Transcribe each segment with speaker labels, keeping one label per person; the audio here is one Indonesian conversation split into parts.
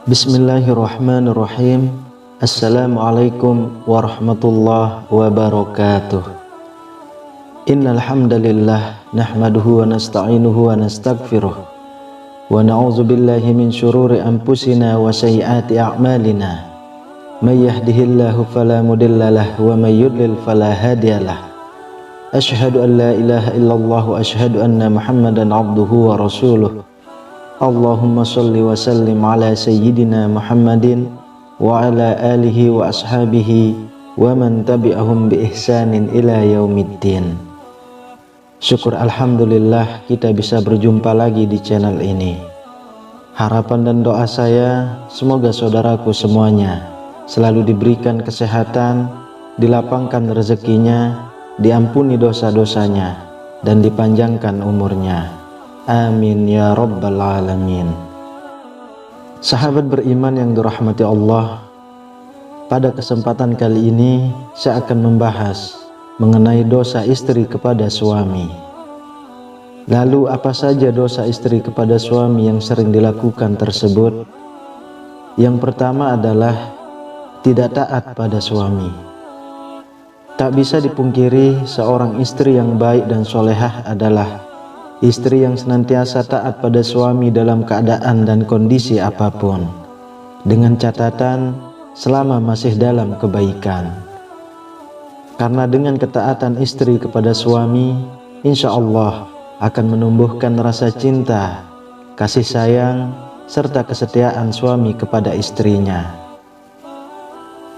Speaker 1: Bismillahirrahmanirrahim. Assalamualaikum warahmatullahi wabarakatuh. Innal hamdalillah nahmaduhu wa nasta'inuhu wa nastaghfiruh wa na'udzu billahi min syururi anfusina wa sayyiati a'malina. May yahdihillahu fala mudhillalah wa may yudlil fala hadiyalah. Asyhadu an la ilaha illallah wa asyhadu anna Muhammadan abduhu wa rasuluh. Allahumma sholli wa sallim ala sayyidina Muhammadin wa ala alihi wa ashabihi wa man tabi'ahum bi ihsanin ila yaumiddin. Syukur alhamdulillah kita bisa berjumpa lagi di channel ini. Harapan dan doa saya semoga saudaraku semuanya selalu diberikan kesehatan, dilapangkan rezekinya, diampuni dosa-dosanya, dan dipanjangkan umurnya. Amin ya rabbal alamin. Sahabat beriman yang dirahmati Allah, pada kesempatan kali ini saya akan membahas mengenai dosa istri kepada suami. Lalu apa saja dosa istri kepada suami yang sering dilakukan tersebut? Yang pertama adalah tidak taat pada suami. Tak bisa dipungkiri seorang istri yang baik dan solehah adalah istri yang senantiasa taat pada suami dalam keadaan dan kondisi apapun, dengan catatan selama masih dalam kebaikan. Karena dengan ketaatan istri kepada suami, insya Allah akan menumbuhkan rasa cinta, kasih sayang, serta kesetiaan suami kepada istrinya.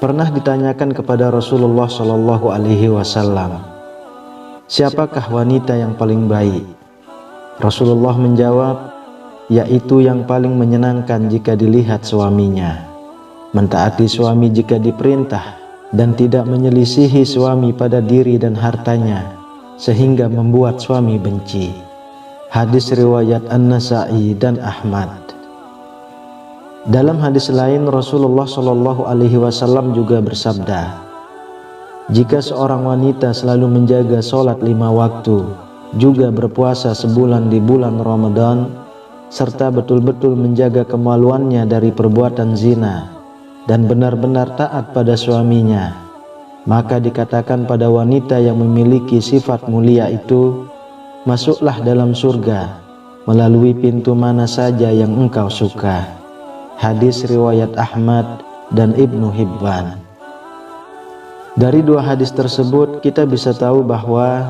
Speaker 1: Pernah ditanyakan kepada Rasulullah SAW, siapakah wanita yang paling baik? Rasulullah menjawab, yaitu yang paling menyenangkan jika dilihat suaminya, mentaati suami jika diperintah, dan tidak menyelisihi suami pada diri dan hartanya sehingga membuat suami benci. Hadis riwayat An-Nasa'i dan Ahmad. Dalam hadis lain Rasulullah SAW juga bersabda, jika seorang wanita selalu menjaga sholat 5 waktu, juga berpuasa sebulan di bulan Ramadan, serta betul-betul menjaga kemaluannya dari perbuatan zina dan benar-benar taat pada suaminya, maka dikatakan pada wanita yang memiliki sifat mulia itu, masuklah dalam surga melalui pintu mana saja yang engkau suka. Hadis riwayat Ahmad dan Ibnu Hibban. Dari dua hadis tersebut kita bisa tahu bahwa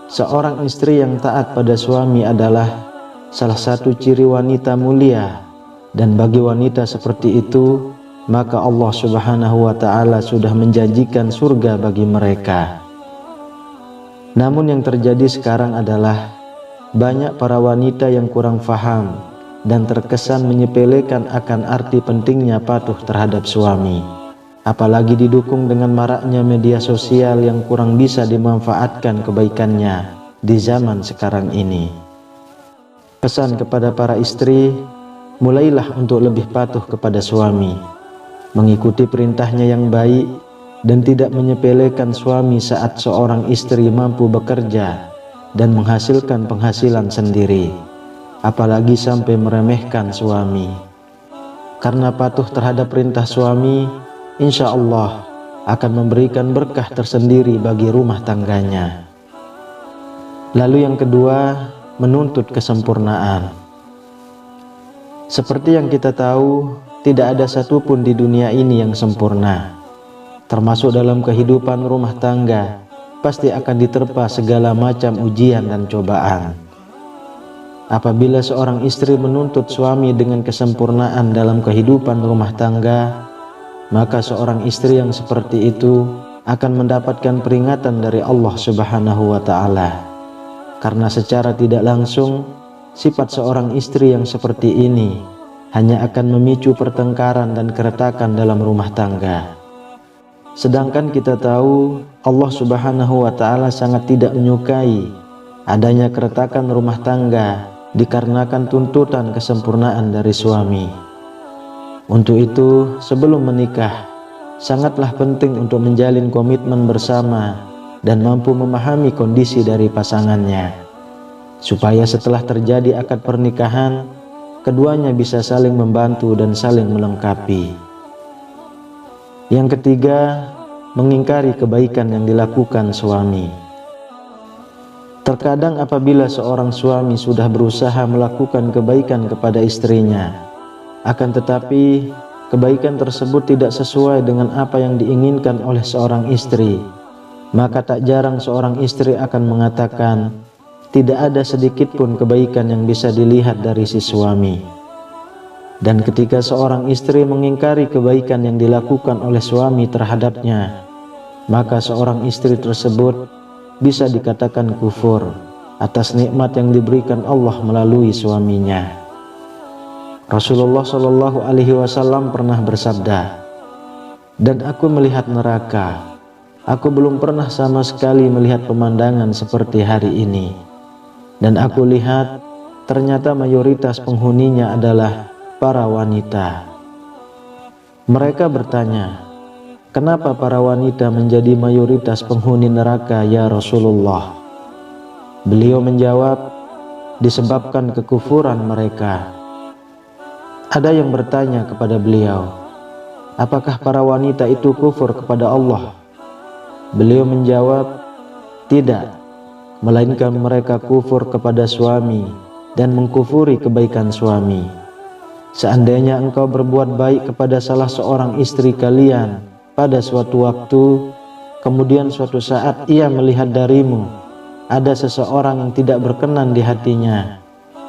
Speaker 1: seorang istri yang taat pada suami adalah salah satu ciri wanita mulia, dan bagi wanita seperti itu maka Allah Subhanahu wa Ta'ala sudah menjanjikan surga bagi mereka. Namun yang terjadi sekarang adalah banyak para wanita yang kurang faham dan terkesan menyepelekan akan arti pentingnya patuh terhadap suami, apalagi didukung dengan maraknya media sosial yang kurang bisa dimanfaatkan kebaikannya di zaman sekarang ini. Pesan kepada para istri, mulailah untuk lebih patuh kepada suami, mengikuti perintahnya yang baik, dan tidak menyepelekan suami saat seorang istri mampu bekerja dan menghasilkan penghasilan sendiri, apalagi sampai meremehkan suami. Karena patuh terhadap perintah suami, insya Allah akan memberikan berkah tersendiri bagi rumah tangganya. Lalu yang kedua, menuntut kesempurnaan. Seperti yang kita tahu, tidak ada satupun di dunia ini yang sempurna. Termasuk dalam kehidupan rumah tangga, pasti akan diterpa segala macam ujian dan cobaan. Apabila seorang istri menuntut suami dengan kesempurnaan dalam kehidupan rumah tangga, maka seorang istri yang seperti itu akan mendapatkan peringatan dari Allah Subhanahu wa Ta'ala. Karena secara tidak langsung, sifat seorang istri yang seperti ini hanya akan memicu pertengkaran dan keretakan dalam rumah tangga. Sedangkan kita tahu Allah Subhanahu wa Ta'ala sangat tidak menyukai adanya keretakan rumah tangga dikarenakan tuntutan kesempurnaan dari suami. Untuk itu, sebelum menikah, sangatlah penting untuk menjalin komitmen bersama dan mampu memahami kondisi dari pasangannya, supaya setelah terjadi akad pernikahan, keduanya bisa saling membantu dan saling melengkapi. Yang ketiga, mengingkari kebaikan yang dilakukan suami. Terkadang apabila seorang suami sudah berusaha melakukan kebaikan kepada istrinya, akan tetapi kebaikan tersebut tidak sesuai dengan apa yang diinginkan oleh seorang istri, maka tak jarang seorang istri akan mengatakan, tidak ada sedikit pun kebaikan yang bisa dilihat dari si suami. Dan ketika seorang istri mengingkari kebaikan yang dilakukan oleh suami terhadapnya, maka seorang istri tersebut bisa dikatakan kufur atas nikmat yang diberikan Allah melalui suaminya. Rasulullah Shallallahu Alaihi Wasallam pernah bersabda, dan aku melihat neraka, aku belum pernah sama sekali melihat pemandangan seperti hari ini. Dan aku lihat ternyata mayoritas penghuninya adalah para wanita. Mereka bertanya, kenapa para wanita menjadi mayoritas penghuni neraka ya Rasulullah? Beliau menjawab, disebabkan kekufuran mereka. Ada yang bertanya kepada beliau, apakah para wanita itu kufur kepada Allah? Beliau menjawab, tidak, melainkan mereka kufur kepada suami dan mengkufuri kebaikan suami. Seandainya engkau berbuat baik kepada salah seorang istri kalian pada suatu waktu, kemudian suatu saat ia melihat darimu ada seseorang yang tidak berkenan di hatinya,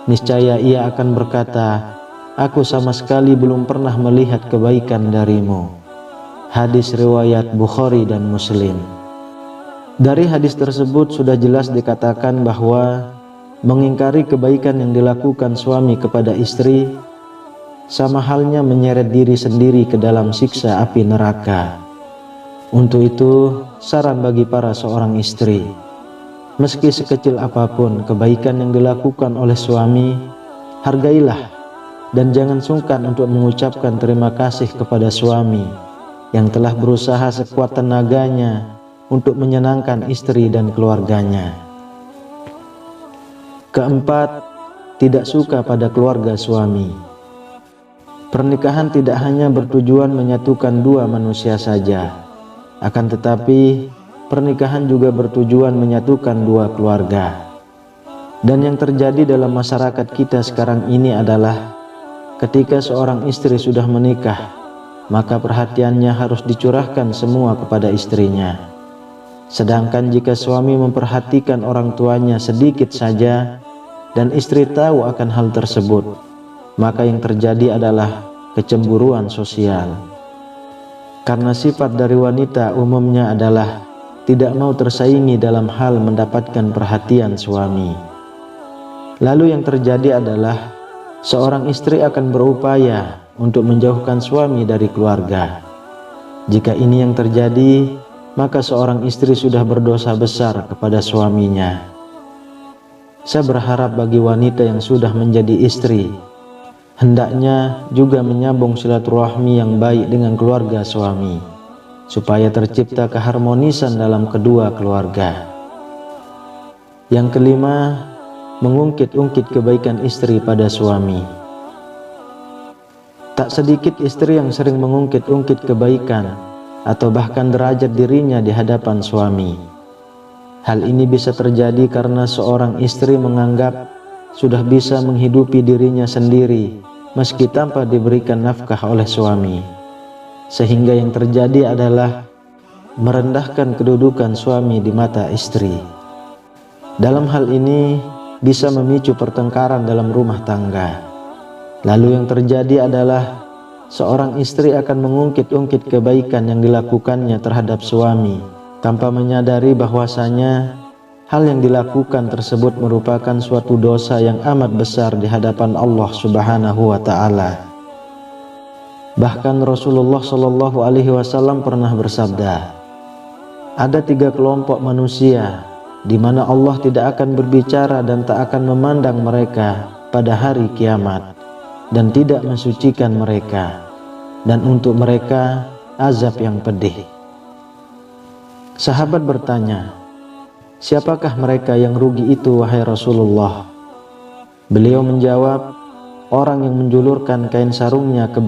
Speaker 1: niscaya ia akan berkata, aku sama sekali belum pernah melihat kebaikan darimu. Hadis riwayat Bukhari dan Muslim. Dari hadis tersebut sudah jelas dikatakan bahwa mengingkari kebaikan yang dilakukan suami kepada istri sama halnya menyeret diri sendiri ke dalam siksa api neraka. Untuk itu, saran bagi para seorang istri, meski sekecil apapun kebaikan yang dilakukan oleh suami, hargailah dan jangan sungkan untuk mengucapkan terima kasih kepada suami yang telah berusaha sekuat tenaganya untuk menyenangkan istri dan keluarganya. Keempat, tidak suka pada keluarga suami. Pernikahan tidak hanya bertujuan menyatukan dua manusia saja, akan tetapi pernikahan juga bertujuan menyatukan dua keluarga. Dan yang terjadi dalam masyarakat kita sekarang ini adalah ketika seorang istri sudah menikah, maka perhatiannya harus dicurahkan semua kepada istrinya. Sedangkan jika suami memperhatikan orang tuanya sedikit saja dan istri tahu akan hal tersebut, maka yang terjadi adalah kecemburuan sosial. Karena sifat dari wanita umumnya adalah tidak mau tersaingi dalam hal mendapatkan perhatian suami. Lalu yang terjadi adalah seorang istri akan berupaya untuk menjauhkan suami dari keluarga. Jika ini yang terjadi, maka seorang istri sudah berdosa besar kepada suaminya. Saya berharap bagi wanita yang sudah menjadi istri, hendaknya juga menyambung silaturahmi yang baik dengan keluarga suami, supaya tercipta keharmonisan dalam kedua keluarga. Yang kelima, mengungkit-ungkit kebaikan istri pada suami. Tak sedikit istri yang sering mengungkit-ungkit kebaikan atau bahkan derajat dirinya di hadapan suami. Hal ini bisa terjadi karena seorang istri menganggap sudah bisa menghidupi dirinya sendiri meski tanpa diberikan nafkah oleh suami, sehingga yang terjadi adalah merendahkan kedudukan suami di mata istri. Dalam hal ini bisa memicu pertengkaran dalam rumah tangga. Lalu yang terjadi adalah seorang istri akan mengungkit-ungkit kebaikan yang dilakukannya terhadap suami tanpa menyadari bahwasanya hal yang dilakukan tersebut merupakan suatu dosa yang amat besar di hadapan Allah Subhanahu wa Ta'ala. Bahkan Rasulullah Shallallahu Alaihi Wasallam pernah bersabda, ada 3 kelompok manusia di mana Allah tidak akan berbicara dan tak akan memandang mereka pada hari kiamat dan tidak mensucikan mereka, dan untuk mereka azab yang pedih. Sahabat bertanya, siapakah mereka yang rugi itu wahai Rasulullah? Beliau menjawab, orang yang menjulurkan kain sarungnya ke